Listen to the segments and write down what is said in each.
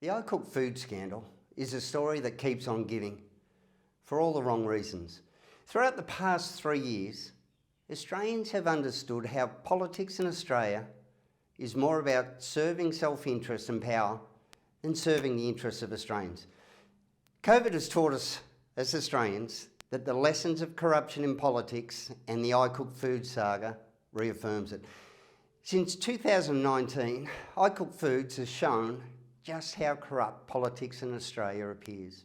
The ICook Foods scandal is a story that keeps on giving for all the wrong reasons. Throughout the past 3 years, Australians have understood how politics in Australia is more about serving self-interest and power than serving the interests of Australians. COVID has taught us as Australians that the lessons of corruption in politics and the ICook Foods saga reaffirms it. Since 2019, ICook Foods has shown just how corrupt politics in Australia appears,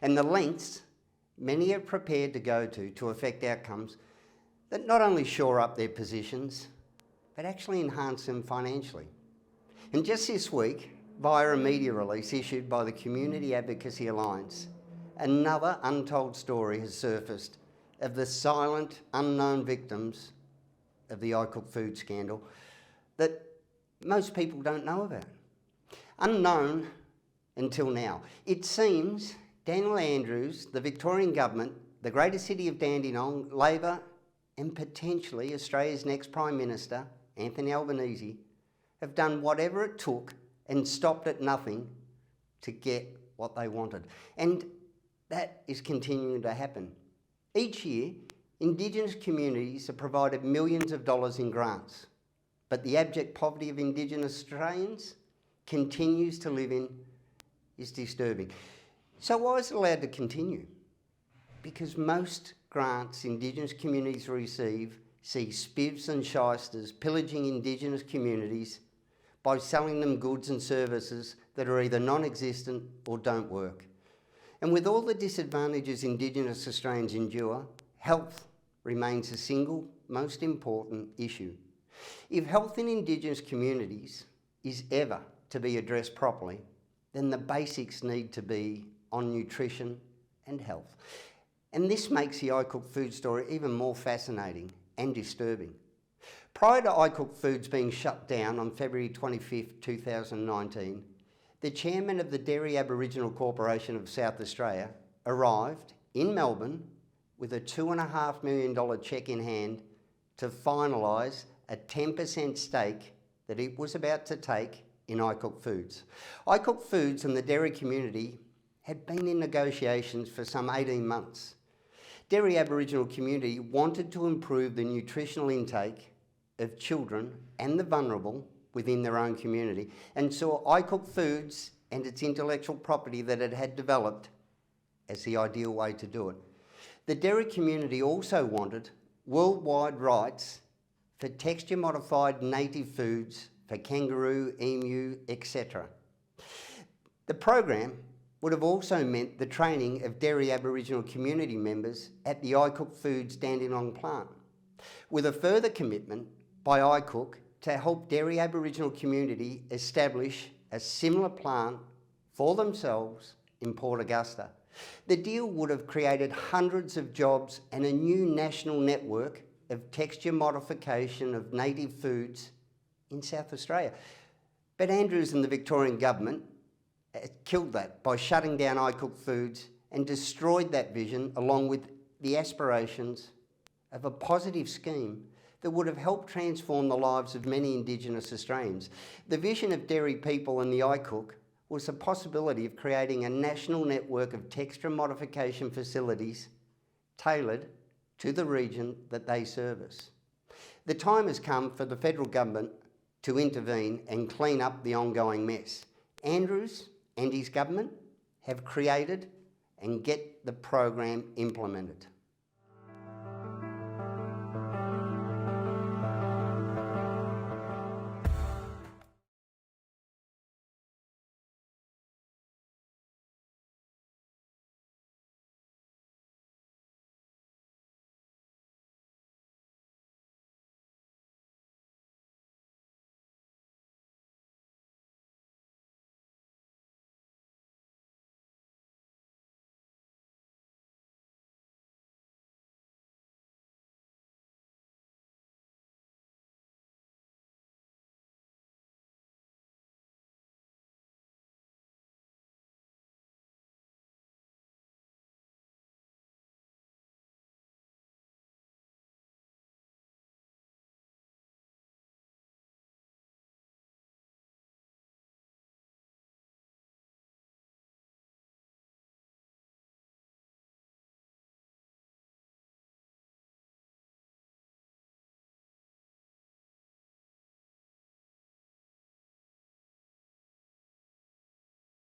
and the lengths many are prepared to go to affect outcomes that not only shore up their positions, but actually enhance them financially. And just this week, via a media release issued by the Community Advocacy Alliance, another untold story has surfaced of the silent, unknown victims of the ICook Foods scandal that most people don't know about. Unknown until now. It seems Daniel Andrews, the Victorian government, the greater city of Dandenong, Labor, and potentially Australia's next Prime Minister, Anthony Albanese, have done whatever it took and stopped at nothing to get what they wanted. And that is continuing to happen. Each year, Indigenous communities are provided millions of dollars in grants, but the abject poverty of Indigenous Australians continues to live in is disturbing. So why is it allowed to continue? Because most grants Indigenous communities receive see spivs and shysters pillaging Indigenous communities by selling them goods and services that are either non-existent or don't work. And with all the disadvantages Indigenous Australians endure, health remains the single most important issue. If health in Indigenous communities is ever to be addressed properly, then the basics need to be on nutrition and health. And this makes the ICook Foods story even more fascinating and disturbing. Prior to ICook Foods being shut down on February 25th, 2019, the chairman of the Derri Aboriginal Corporation of South Australia arrived in Melbourne with a $2.5 million cheque in hand to finalise a 10% stake that it was about to take in ICook Foods. ICook Foods and the Derri Community had been in negotiations for some 18 months. Derri Aboriginal community wanted to improve the nutritional intake of children and the vulnerable within their own community, and saw ICook Foods and its intellectual property that it had developed as the ideal way to do it. The Derri community also wanted worldwide rights for texture-modified native foods for kangaroo, emu, etc. The program would have also meant the training of Derri Aboriginal community members at the ICook Foods Dandenong plant, with a further commitment by ICook to help Derri Aboriginal community establish a similar plant for themselves in Port Augusta. The deal would have created hundreds of jobs and a new national network of texture modification of native foods in South Australia. But Andrews and the Victorian government killed that by shutting down ICook Foods and destroyed that vision along with the aspirations of a positive scheme that would have helped transform the lives of many Indigenous Australians. The vision of Derri people and the ICook was the possibility of creating a national network of texture modification facilities tailored to the region that they service. The time has come for the federal government to intervene and clean up the ongoing mess. Andrews and his government have created and get the program implemented.